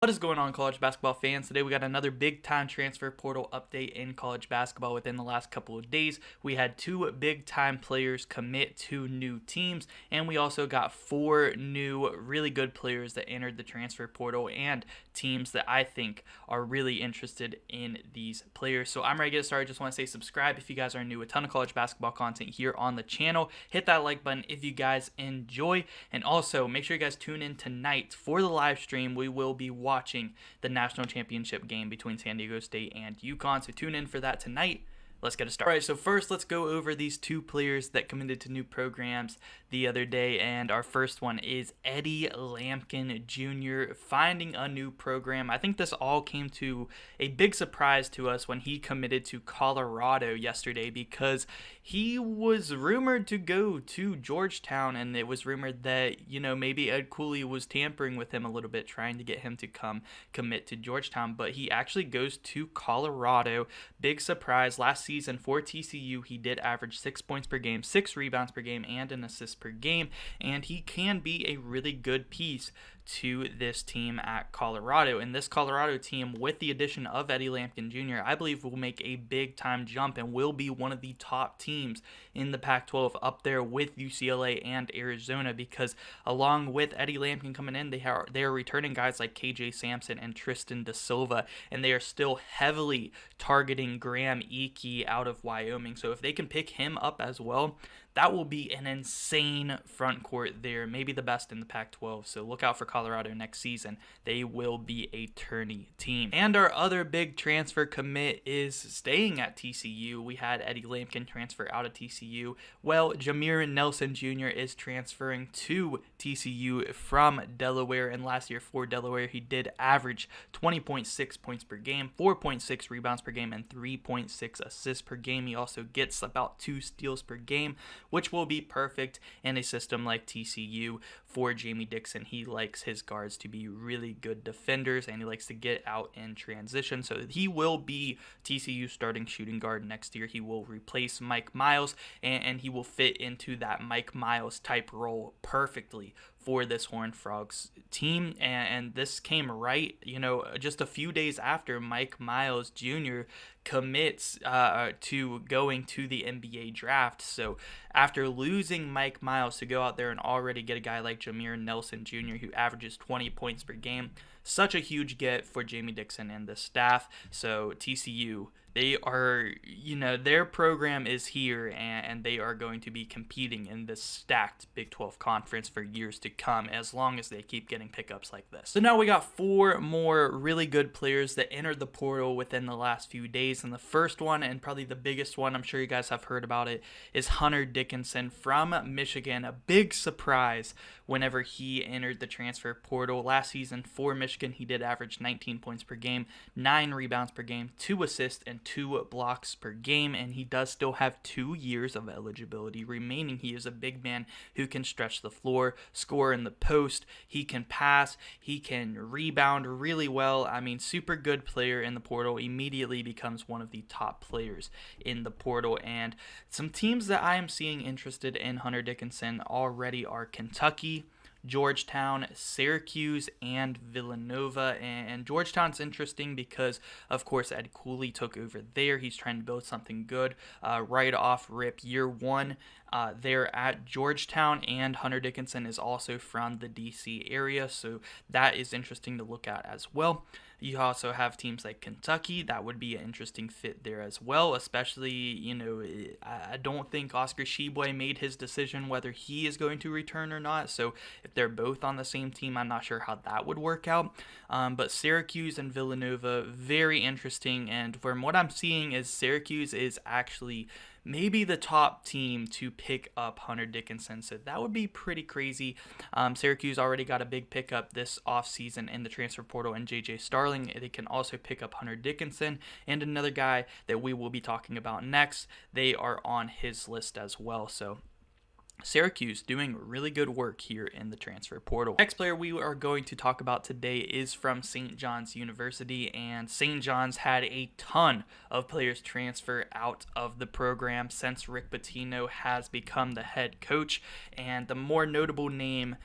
What is going on, college basketball fans? Today we got another big time transfer portal update in college basketball. Within the last couple of days, we had two big time players commit to new teams, and we also got four new really good players that entered the transfer portal and teams that I think are really interested in these players. So I'm ready to get started. Just want to say subscribe if you guys are new. A ton of college basketball content here on the channel. Hit that like button if you guys enjoy, and also make sure you guys tune in tonight for the live stream. We will be watching the national championship game between San Diego State and UConn. So tune in for that tonight. Let's get it started. All right, so first let's go over these two players that committed to new programs the other day, and our first one is Eddie Lampkin Jr. finding a new program. I think this all came to a big surprise to us when he committed to Colorado yesterday, because he was rumored to go to Georgetown, and it was rumored that, maybe Ed Cooley was tampering with him a little bit, trying to get him to come commit to Georgetown, but he actually goes to Colorado. Big surprise. Last season for TCU, he did average 6 points per game, 6 rebounds per game, and an assist per game, and he can be a really good piece to this team at Colorado. And this Colorado team, with the addition of Eddie Lampkin Jr., I believe will make a big time jump and will be one of the top teams in the Pac-12, up there with UCLA and Arizona, because along with Eddie Lampkin coming in, they are returning guys like KJ Sampson and Tristan Da Silva, and they are still heavily targeting Graham Ike out of Wyoming. So if they can pick him up as well, that will be an insane front court there, maybe the best in the Pac-12. So look out for Colorado next season. They will be a tourney team. And our other big transfer commit is staying at TCU. We had Eddie Lampkin transfer out of TCU. Well, Jamir Nelson Jr. is transferring to TCU from Delaware, and last year for Delaware, he did average 20.6 points per game, 4.6 rebounds per game, and 3.6 assists per game. He also gets about 2 steals per game, which will be perfect in a system like TCU for Jamie Dickinson. He likes his guards to be really good defenders, and he likes to get out in transition. So he will be TCU starting shooting guard next year. He will replace Mike Miles, and he will fit into that Mike Miles type role perfectly for this Horned Frogs team. And this came right, just a few days after Mike Miles Jr. commits to going to the NBA draft. So after losing Mike Miles, to go out there and already get a guy like Jamir Nelson Jr., who averages 20 points per game, such a huge get for Jamie Dickinson and the staff. So TCU, they are, their program is here, and they are going to be competing in this stacked Big 12 conference for years to come, as long as they keep getting pickups like this. So now we got 4 more really good players that entered the portal within the last few days, and the first one, and probably the biggest one, I'm sure you guys have heard about it, is Hunter Dickinson from Michigan. A big surprise whenever he entered the transfer portal. Last season for Michigan, he did average 19 points per game, 9 rebounds per game, 2 assists, and 2 blocks per game, and he does still have 2 years of eligibility remaining. He is a big man who can stretch the floor, score in the post, he can pass, he can rebound really well. I mean, super good player in the portal, immediately becomes one of the top players in the portal. And some teams that I am seeing interested in Hunter Dickinson already are Kentucky, Georgetown, Syracuse, and Villanova. And Georgetown's interesting because, of course, Ed Cooley took over there. He's trying to build something good right off rip year one there at Georgetown, and Hunter Dickinson is also from the DC area, so that is interesting to look at as well. You also have teams like Kentucky. That would be an interesting fit there as well, especially, I don't think Oscar Tshiebwe made his decision whether he is going to return or not, so if they're both on the same team, I'm not sure how that would work out. But Syracuse and Villanova, very interesting, and from what I'm seeing is Syracuse is actually maybe the top team to pick up Hunter Dickinson, so that would be pretty crazy. Syracuse already got a big pickup this offseason in the transfer portal, and J.J. Starling. They can also pick up Hunter Dickinson, and another guy that we will be talking about next. They are on his list as well, so Syracuse doing really good work here in the transfer portal. Next player we are going to talk about today is from St. John's University, and St. John's had a ton of players transfer out of the program since Rick Pitino has become the head coach, and the more notable name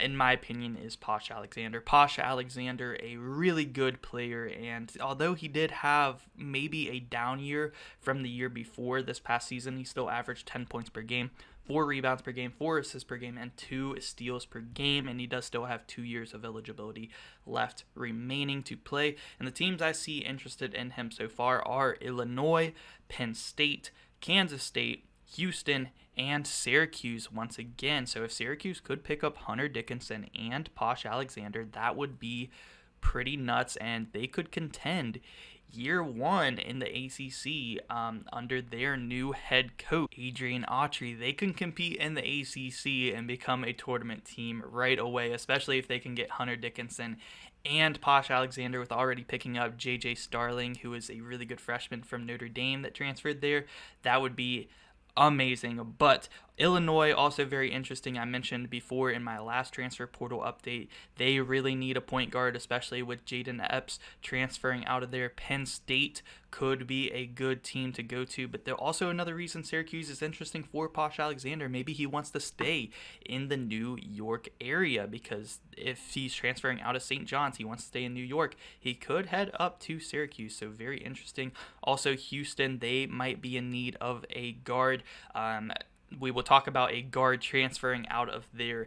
in my opinion, is Posh Alexander. Posh Alexander, a really good player, and although he did have maybe a down year from the year before, this past season he still averaged 10 points per game, 4 rebounds per game, 4 assists per game, and 2 steals per game, and he does still have 2 years of eligibility left remaining to play. And the teams I see interested in him so far are Illinois, Penn State, Kansas State, Houston, and Syracuse once again. So if Syracuse could pick up Hunter Dickinson and Posh Alexander, that would be pretty nuts, and they could contend year one in the ACC under their new head coach, Adrian Autry. They can compete in the ACC and become a tournament team right away, especially if they can get Hunter Dickinson and Posh Alexander, with already picking up J.J. Starling, who is a really good freshman from Notre Dame that transferred there. That would be amazing. But Illinois, also very interesting. I mentioned before in my last transfer portal update, they really need a point guard, especially with Jaden Epps transferring out of there. Penn State could be a good team to go to, but they're also another reason Syracuse is interesting for Posh Alexander. Maybe he wants to stay in the New York area, because if he's transferring out of St. John's, he wants to stay in New York. He could head up to Syracuse, so very interesting. Also, Houston, they might be in need of a guard. We will talk about a guard transferring out of there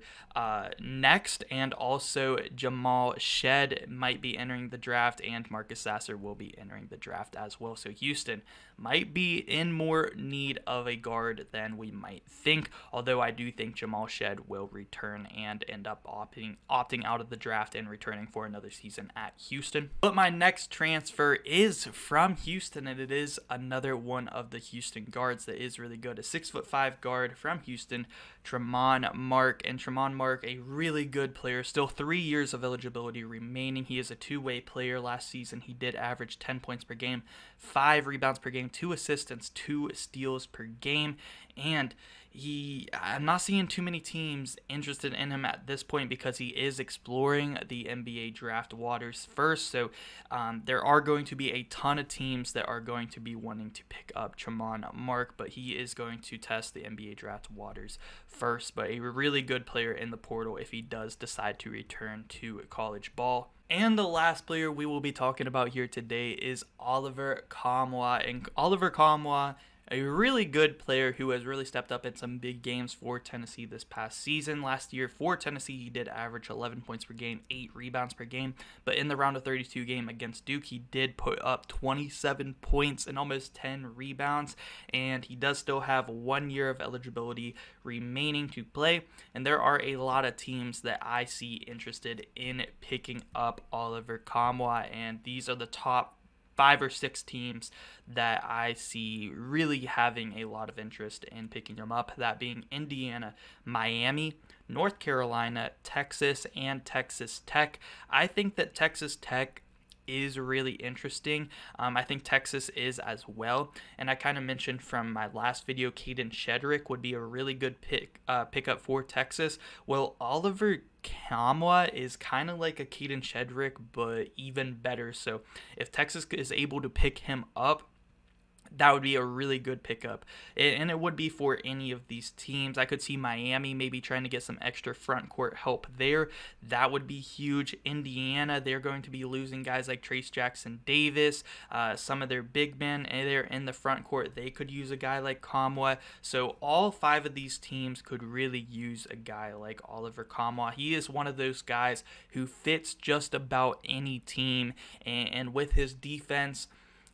next, and also Jamal Shed might be entering the draft, and Marcus Sasser will be entering the draft as well. So Houston might be in more need of a guard than we might think, although I do think Jamal Shed will return and end up opting out of the draft and returning for another season at Houston. But my next transfer is from Houston, and it is another one of the Houston guards that is really good. A 6'5" guard from Houston, Tremont Mark. And Tremont Mark, a really good player, still 3 years of eligibility remaining. He is a two-way player. Last season he did average 10 points per game, 5 rebounds per game, 2 assists, and 2 steals per game. And I'm not seeing too many teams interested in him at this point, because he is exploring the NBA draft waters first. So there are going to be a ton of teams that are going to be wanting to pick up Tremont Mark, but he is going to test the NBA draft waters first. But a really good player in the portal if he does decide to return to college ball. And the last player we will be talking about here today is Oliver Nkamhoua. And Oliver Nkamhoua, a really good player who has really stepped up in some big games for Tennessee this past season. Last year for Tennessee, he did average 11 points per game, 8 rebounds per game. But in the round of 32 game against Duke, he did put up 27 points and almost 10 rebounds. And he does still have 1 year of eligibility remaining to play. And there are a lot of teams that I see interested in picking up Oliver Nkamhoua. And these are the top 5 or 6 teams that I see really having a lot of interest in picking him up, that being Indiana, Miami, North Carolina, Texas, and Texas Tech. I think that Texas Tech is really interesting. I think Texas is as well. And I kind of mentioned from my last video, Caden Shedrick would be a really good pickup for Texas. Well, Oliver Nkamhoua is kind of like a Caden Shedrick, but even better. So if Texas is able to pick him up, that would be a really good pickup, and it would be for any of these teams. I could see Miami maybe trying to get some extra front court help there. That would be huge. Indiana, they're going to be losing guys like Trace Jackson Davis, some of their big men there in the front court. They could use a guy like Nkamhoua. So all 5 of these teams could really use a guy like Oliver Nkamhoua. He is one of those guys who fits just about any team, and with his defense,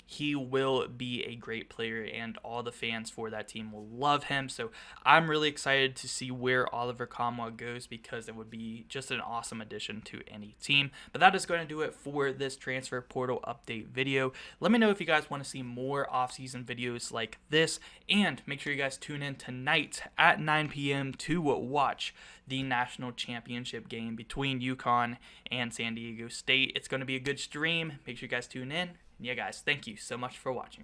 he will be a great player, and all the fans for that team will love him. So I'm really excited to see where Oliver Nkamhoua goes, because it would be just an awesome addition to any team. But that is going to do it for this transfer portal update video. Let me know if you guys want to see more offseason videos like this, and make sure you guys tune in tonight at 9 p.m. to watch the national championship game between UConn and San Diego State. It's going to be a good stream. Make sure you guys tune in. Yeah, guys, thank you so much for watching.